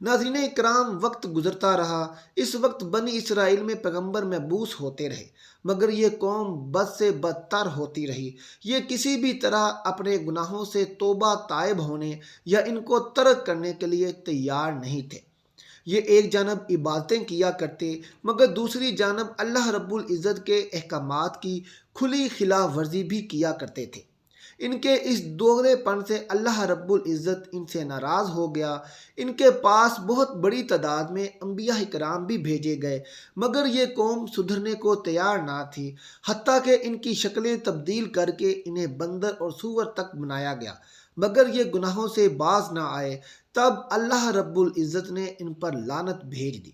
ناظرین اکرام، وقت گزرتا رہا۔ اس وقت بنی اسرائیل میں پیغمبر مبعوث ہوتے رہے، مگر یہ قوم بد سے بدتر ہوتی رہی۔ یہ کسی بھی طرح اپنے گناہوں سے توبہ طائب ہونے یا ان کو ترک کرنے کے لیے تیار نہیں تھے۔ یہ ایک جانب عبادتیں کیا کرتے، مگر دوسری جانب اللہ رب العزت کے احکامات کی کھلی خلاف ورزی بھی کیا کرتے تھے۔ ان کے اس دوغلے پن سے اللہ رب العزت ان سے ناراض ہو گیا۔ ان کے پاس بہت بڑی تعداد میں انبیاء کرام بھی بھیجے گئے، مگر یہ قوم سدھرنے کو تیار نہ تھی، حتیٰ کہ ان کی شکلیں تبدیل کر کے انہیں بندر اور سور تک بنایا گیا، مگر یہ گناہوں سے باز نہ آئے۔ تب اللہ رب العزت نے ان پر لعنت بھیج دی۔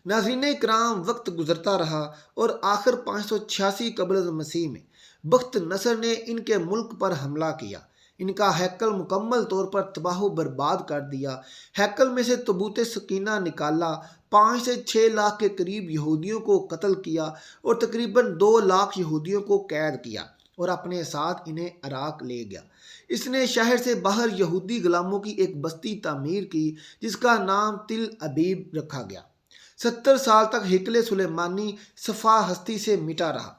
ناظرین اکرام، وقت گزرتا رہا اور آخر 586 قبل از مسیح میں بخت نصر نے ان کے ملک پر حملہ کیا۔ ان کا ہیکل مکمل طور پر تباہ و برباد کر دیا۔ ہیکل میں سے تابوت سکینہ نکالا، 5 سے 6 لاکھ کے قریب یہودیوں کو قتل کیا اور تقریباً 2 لاکھ یہودیوں کو قید کیا اور اپنے ساتھ انہیں عراق لے گیا۔ اس نے شہر سے باہر یہودی غلاموں کی ایک بستی تعمیر کی جس کا نام تل ابیب رکھا گیا۔ 70 سال تک ہیکل سلیمانی صفحہ ہستی سے مٹا رہا۔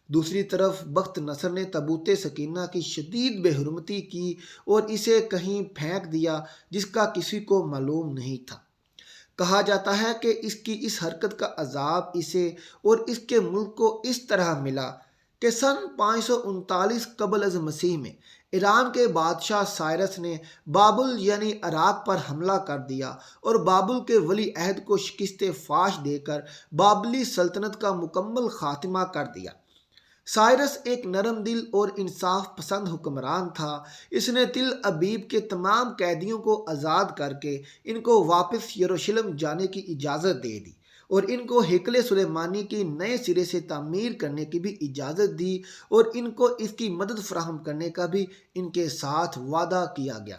دوسری طرف بخت نصر نے تابوت سکینہ کی شدید بے حرمتی کی اور اسے کہیں پھینک دیا جس کا کسی کو معلوم نہیں تھا۔ کہا جاتا ہے کہ اس کی اس حرکت کا عذاب اسے اور اس کے ملک کو اس طرح ملا کہ سن 539 قبل از مسیح میں ایران کے بادشاہ سائرس نے بابل یعنی عراق پر حملہ کر دیا اور بابل کے ولی عہد کو شکست فاش دے کر بابلی سلطنت کا مکمل خاتمہ کر دیا۔ سائرس ایک نرم دل اور انصاف پسند حکمران تھا۔ اس نے تل ابیب کے تمام قیدیوں کو آزاد کر کے ان کو واپس یروشلم جانے کی اجازت دے دی اور ان کو ہیکل سلیمانی کی نئے سرے سے تعمیر کرنے کی بھی اجازت دی اور ان کو اس کی مدد فراہم کرنے کا بھی ان کے ساتھ وعدہ کیا گیا۔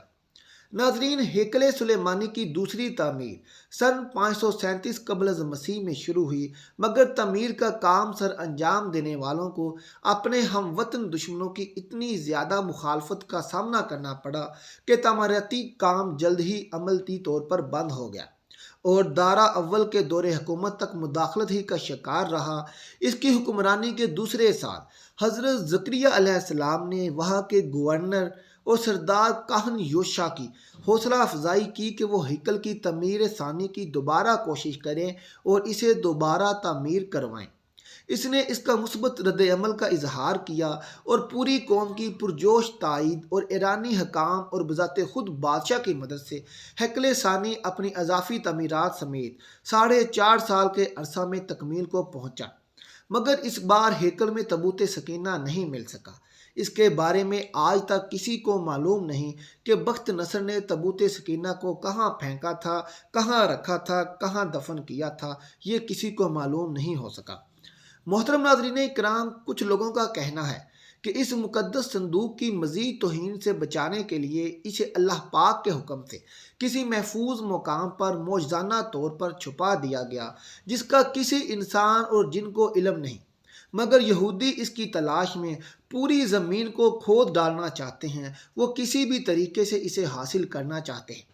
ناظرین، ہیکل سلیمانی کی دوسری تعمیر سن 537 قبل از مسیح میں شروع ہوئی، مگر تعمیر کا کام سر انجام دینے والوں کو اپنے ہم وطن دشمنوں کی اتنی زیادہ مخالفت کا سامنا کرنا پڑا کہ تعمیراتی کام جلد ہی عملی طور پر بند ہو گیا اور دارا اول کے دور حکومت تک مداخلت ہی کا شکار رہا۔ اس کی حکمرانی کے دوسرے سال حضرت زکریا علیہ السلام نے وہاں کے گورنر اور سردار کاہن یوشع کی حوصلہ افزائی کی کہ وہ ہیکل کی تعمیر ثانی کی دوبارہ کوشش کریں اور اسے دوبارہ تعمیر کروائیں۔ اس نے اس کا مثبت رد عمل کا اظہار کیا اور پوری قوم کی پرجوش تائید اور ایرانی حکام اور بذات خود بادشاہ کی مدد سے ہیکل ثانی اپنی اضافی تعمیرات سمیت 4.5 سال کے عرصہ میں تکمیل کو پہنچا، مگر اس بار ہیکل میں تابوت سکینہ نہیں مل سکا۔ اس کے بارے میں آج تک کسی کو معلوم نہیں کہ بخت نصر نے تابوت سکینہ کو کہاں پھینکا تھا، کہاں رکھا تھا، کہاں دفن کیا تھا، یہ کسی کو معلوم نہیں ہو سکا۔ محترم ناظرین اکرام، کچھ لوگوں کا کہنا ہے کہ اس مقدس صندوق کی مزید توہین سے بچانے کے لیے اسے اللہ پاک کے حکم سے کسی محفوظ مقام پر معجزانہ طور پر چھپا دیا گیا جس کا کسی انسان اور جن کو علم نہیں، مگر یہودی اس کی تلاش میں پوری زمین کو کھود ڈالنا چاہتے ہیں۔ وہ کسی بھی طریقے سے اسے حاصل کرنا چاہتے ہیں۔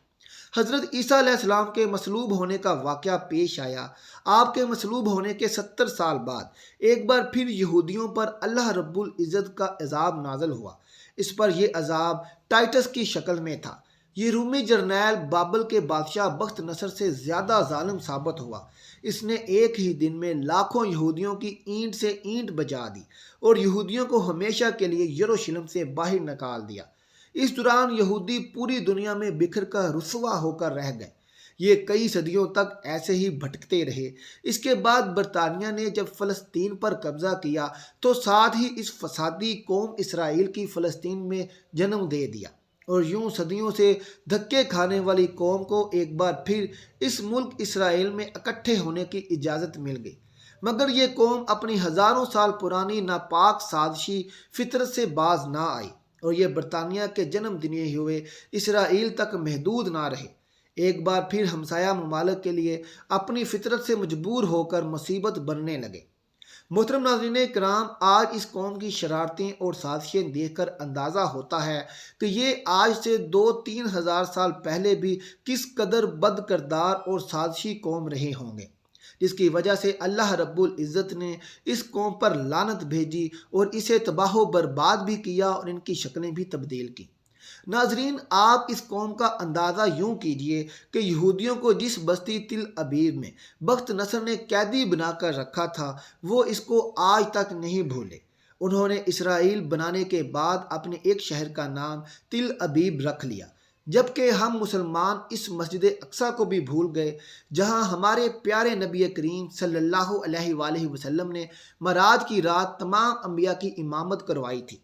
حضرت عیسیٰ علیہ السلام کے مصلوب ہونے کا واقعہ پیش آیا۔ آپ کے مصلوب ہونے کے 70 سال بعد ایک بار پھر یہودیوں پر اللہ رب العزت کا عذاب نازل ہوا۔ اس پر یہ عذاب ٹائٹس کی شکل میں تھا۔ یہ رومی جرنیل بابل کے بادشاہ بخت نصر سے زیادہ ظالم ثابت ہوا۔ اس نے ایک ہی دن میں لاکھوں یہودیوں کی اینٹ سے اینٹ بجا دی اور یہودیوں کو ہمیشہ کے لیے یروشلم سے باہر نکال دیا۔ اس دوران یہودی پوری دنیا میں بکھر کر رسوا ہو کر رہ گئے۔ یہ کئی صدیوں تک ایسے ہی بھٹکتے رہے۔ اس کے بعد برطانیہ نے جب فلسطین پر قبضہ کیا تو ساتھ ہی اس فسادی قوم اسرائیل کی فلسطین میں جنم دے دیا، اور یوں صدیوں سے دھکے کھانے والی قوم کو ایک بار پھر اس ملک اسرائیل میں اکٹھے ہونے کی اجازت مل گئی۔ مگر یہ قوم اپنی ہزاروں سال پرانی ناپاک سازشی فطرت سے باز نہ آئی اور یہ برطانیہ کے جنم دیے ہوئے اسرائیل تک محدود نہ رہے۔ ایک بار پھر ہمسایہ ممالک کے لیے اپنی فطرت سے مجبور ہو کر مصیبت بننے لگے۔ محترم ناظرین کرام، آج اس قوم کی شرارتیں اور سازشیں دیکھ کر اندازہ ہوتا ہے کہ یہ آج سے 2-3 ہزار سال پہلے بھی کس قدر بد کردار اور سازشی قوم رہے ہوں گے، جس کی وجہ سے اللہ رب العزت نے اس قوم پر لعنت بھیجی اور اسے تباہ و برباد بھی کیا اور ان کی شکلیں بھی تبدیل کی۔ ناظرین، آپ اس قوم کا اندازہ یوں کیجئے کہ یہودیوں کو جس بستی تل ابیب میں بخت نصر نے قیدی بنا کر رکھا تھا، وہ اس کو آج تک نہیں بھولے۔ انہوں نے اسرائیل بنانے کے بعد اپنے ایک شہر کا نام تل ابیب رکھ لیا، جبکہ ہم مسلمان اس مسجد اقصیٰ کو بھی بھول گئے جہاں ہمارے پیارے نبی کریم صلی اللہ علیہ وآلہ وسلم نے معراج کی رات تمام انبیاء کی امامت کروائی تھی۔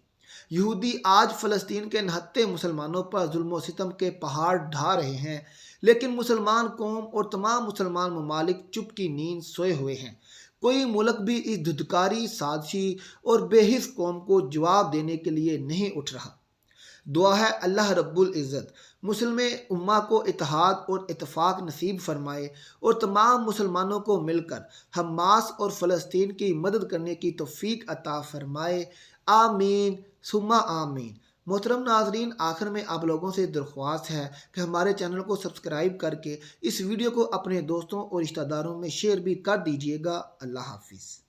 یہودی آج فلسطین کے نہتے مسلمانوں پر ظلم و ستم کے پہاڑ ڈھا رہے ہیں، لیکن مسلمان قوم اور تمام مسلمان ممالک چپ کی نیند سوئے ہوئے ہیں۔ کوئی ملک بھی اس دھتکاری، سازشی اور بے حس قوم کو جواب دینے کے لیے نہیں اٹھ رہا۔ دعا ہے اللہ رب العزت مسلم امہ کو اتحاد اور اتفاق نصیب فرمائے اور تمام مسلمانوں کو مل کر حماس اور فلسطین کی مدد کرنے کی توفیق عطا فرمائے، آمین ثم آمین۔ محترم ناظرین، آخر میں آپ لوگوں سے درخواست ہے کہ ہمارے چینل کو سبسکرائب کر کے اس ویڈیو کو اپنے دوستوں اور رشتہ داروں میں شیئر بھی کر دیجیے گا۔ اللہ حافظ۔